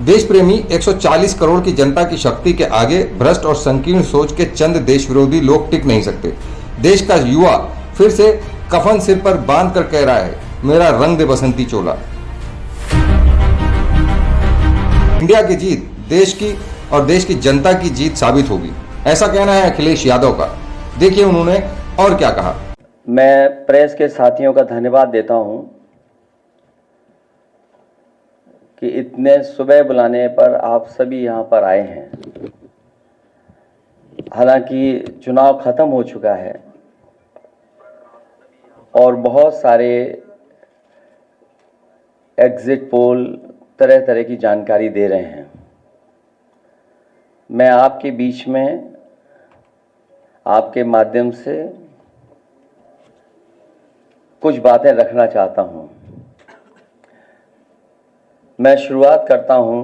देश प्रेमी 140 करोड़ की जनता की शक्ति के आगे भ्रष्ट और संकीर्ण सोच के चंद देश विरोधी लोग टिक नहीं सकते। देश का युवा फिर से कफन सिर पर बांध कर कह रहा है, मेरा रंग दे बसंती चोला। इंडिया की जीत देश की और देश की जनता की जीत साबित होगी, ऐसा कहना है अखिलेश यादव का। देखिए उन्होंने और क्या कहा। मैं प्रेस के साथियों का धन्यवाद देता हूं कि इतने सुबह बुलाने पर आप सभी यहां पर आए हैं। हालांकि चुनाव खत्म हो चुका है और बहुत सारे एग्जिट पोल तरह तरह की जानकारी दे रहे हैं। मैं आपके बीच में आपके माध्यम से कुछ बातें रखना चाहता हूं। मैं शुरुआत करता हूं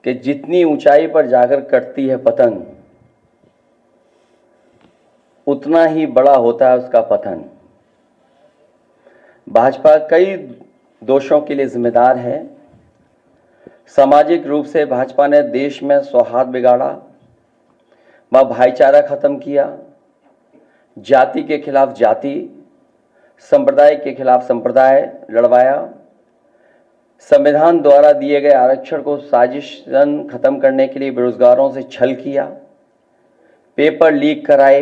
कि जितनी ऊंचाई पर जाकर कटती है पतंग, उतना ही बड़ा होता है उसका पतन। भाजपा कई दोषों के लिए जिम्मेदार है। सामाजिक रूप से भाजपा ने देश में सौहार्द बिगाड़ा, व भाईचारा खत्म किया, जाति के खिलाफ जाति, संप्रदाय के खिलाफ संप्रदाय लड़वाया, संविधान द्वारा दिए गए आरक्षण को साजिशन खत्म करने के लिए बेरोजगारों से छल किया, पेपर लीक कराए,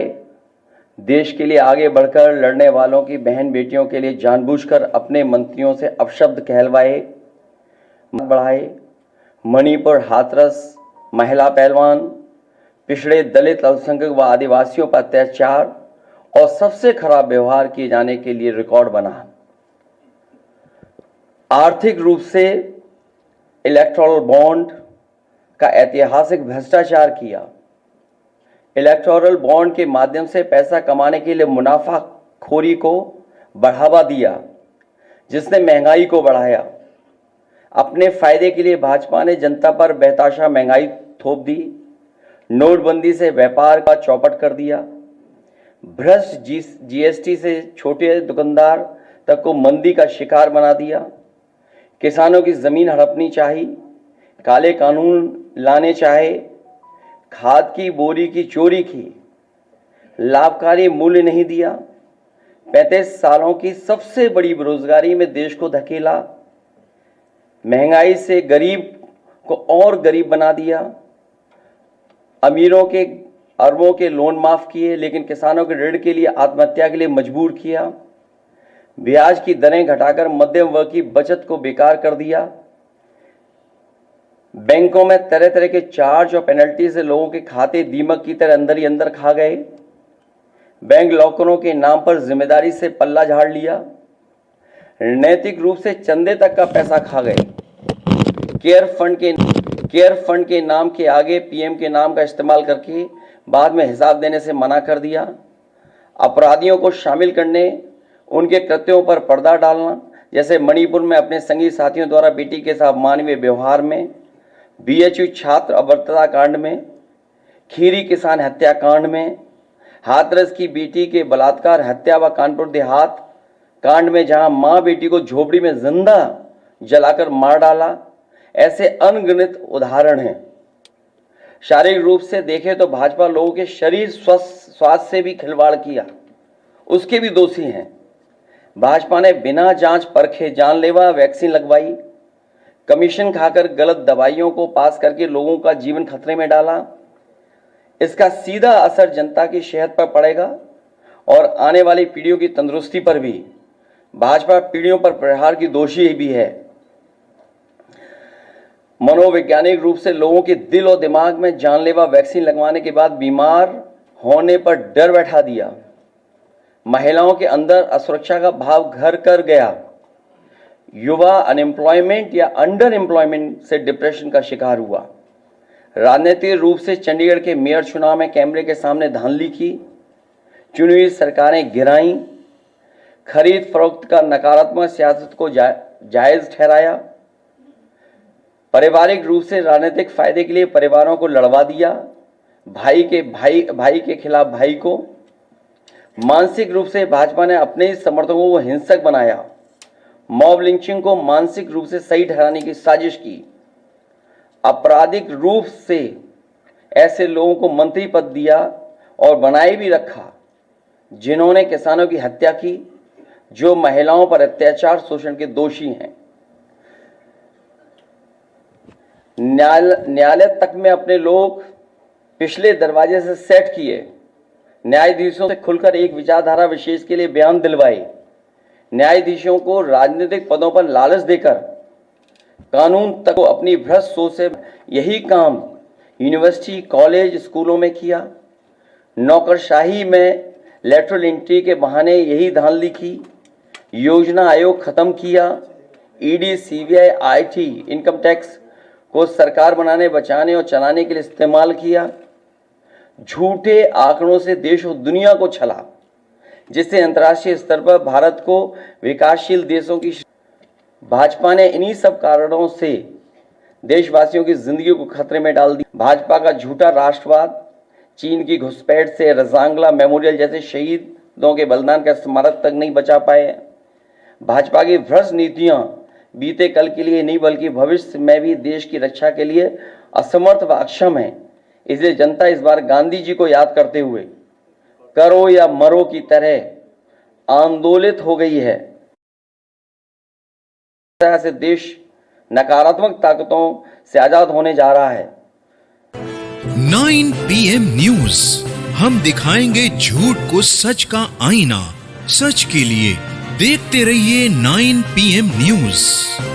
देश के लिए आगे बढ़कर लड़ने वालों की बहन बेटियों के लिए जानबूझकर अपने मंत्रियों से अपशब्द कहलवाए बढ़ाए, मणिपुर हाथरस, महिला पहलवान, पिछड़े दलित, अल्पसंख्यक व आदिवासियों पर अत्याचार और सबसे खराब व्यवहार किए जाने के लिए रिकॉर्ड बना। आर्थिक रूप से इलेक्टोरल बॉन्ड का ऐतिहासिक भ्रष्टाचार किया। इलेक्टोरल बॉन्ड के माध्यम से पैसा कमाने के लिए मुनाफाखोरी को बढ़ावा दिया, जिसने महंगाई को बढ़ाया। अपने फायदे के लिए भाजपा ने जनता पर बेतहाशा महंगाई थोप दी, नोटबंदी से व्यापार का चौपट कर दिया, भ्रष्ट जीएसटी से छोटे दुकानदार तक को मंदी का शिकार बना दिया, किसानों की जमीन हड़पनी चाहिए, काले कानून लाने चाहे, खाद की बोरी की चोरी की, लाभकारी मूल्य नहीं दिया, 35 सालों की सबसे बड़ी बेरोजगारी में देश को धकेला, महंगाई से गरीब को और गरीब बना दिया, अमीरों के अरबों के लोन माफ किए लेकिन किसानों के ऋण के लिए आत्महत्या के लिए मजबूर किया, ब्याज की दरें घटाकर मध्यम वर्ग की बचत को बेकार कर दिया, बैंकों में तरह तरह के चार्ज और पेनल्टी से लोगों के खाते दीमक की तरह अंदर ही अंदर खा गए, बैंक लॉकरों के नाम पर जिम्मेदारी से पल्ला झाड़ लिया, नैतिक रूप से चंदे तक का पैसा खा गए, केयर फंड के नाम के आगे पीएम के नाम का इस्तेमाल करके बाद में हिसाब देने से मना कर दिया, अपराधियों को शामिल करने, उनके कृत्यों पर पर्दा डालना, जैसे मणिपुर में अपने संगी साथियों द्वारा बेटी के साथ मानवीय व्यवहार में, बीएचयू छात्र अभद्रता कांड में, खीरी किसान हत्याकांड में, हाथरस की बेटी के बलात्कार हत्या व कानपुर देहात कांड में जहां मां बेटी को झोपड़ी में जिंदा जलाकर मार डाला, ऐसे अनगिनत उदाहरण हैं। शारीरिक रूप से देखें तो भाजपा लोगों के शरीर स्वास्थ्य से भी खिलवाड़ किया, उसके भी दोषी हैं। भाजपा ने बिना जांच परखे जानलेवा वैक्सीन लगवाई, कमीशन खाकर गलत दवाइयों को पास करके लोगों का जीवन खतरे में डाला। इसका सीधा असर जनता की सेहत पर पड़ेगा और आने वाली पीढ़ियों की तंदुरुस्ती पर भी। भाजपा पीढ़ियों पर प्रहार की दोषी भी है। मनोवैज्ञानिक रूप से लोगों के दिल और दिमाग में जानलेवा वैक्सीन लगवाने के बाद बीमार होने पर डर बैठा दिया, महिलाओं के अंदर असुरक्षा का भाव घर कर गया, युवा अनएम्प्लॉयमेंट या अंडर एम्प्लॉयमेंट से डिप्रेशन का शिकार हुआ। राजनीतिक रूप से चंडीगढ़ के मेयर चुनाव में कैमरे के सामने धांधली की, चुनी हुई सरकारें गिराई, खरीद फरोख्त का नकारात्मक सियासत को जायज ठहराया, पारिवारिक रूप से राजनीतिक फायदे के लिए परिवारों को लड़वा दिया, भाई के खिलाफ भाई को। मानसिक रूप से भाजपा ने अपने ही समर्थकों को हिंसक बनाया, मॉब लिंचिंग को मानसिक रूप से सही ठहराने की साजिश की, आपराधिक रूप से ऐसे लोगों को मंत्री पद दिया और बनाए भी रखा जिन्होंने किसानों की हत्या की, जो महिलाओं पर अत्याचार शोषण के दोषी हैं। न्यायालय तक में अपने लोग पिछले दरवाजे से सेट किए, न्यायाधीशों से खुलकर एक विचारधारा विशेष के लिए बयान दिलवाए, न्यायाधीशों को राजनीतिक पदों पर लालच देकर कानून तक को अपनी भ्रष्ट सोच से यही काम यूनिवर्सिटी, कॉलेज, स्कूलों में किया। नौकरशाही में लेटरल एंट्री के बहाने यही धांधली की। योजना आयोग खत्म किया। ED, CBI, IT, income tax को सरकार बनाने, बचाने और चलाने के लिए इस्तेमाल किया। झूठे आंकड़ों से देश और दुनिया को छला, जिससे अंतर्राष्ट्रीय स्तर पर भारत को विकासशील देशों की भाजपा ने इन्हीं सब कारणों से देशवासियों की जिंदगी को खतरे में डाल दिया। भाजपा का झूठा राष्ट्रवाद, चीन की घुसपैठ से रजांगला मेमोरियल जैसे शहीदों के बलिदान का स्मारक तक नहीं बचा पाए। भाजपा की भ्रष्ट नीतियां बीते कल के लिए नहीं बल्कि भविष्य में भी देश की रक्षा के लिए असमर्थ व अक्षम है। इसलिए जनता इस बार गांधी जी को याद करते हुए करो या मरो की तरह आंदोलित हो गई है। से देश नकारात्मक ताकतों से आजाद होने जा रहा है। 9 PM न्यूज, हम दिखाएंगे झूठ को सच का आईना। सच के लिए देखते रहिए 9 PM न्यूज।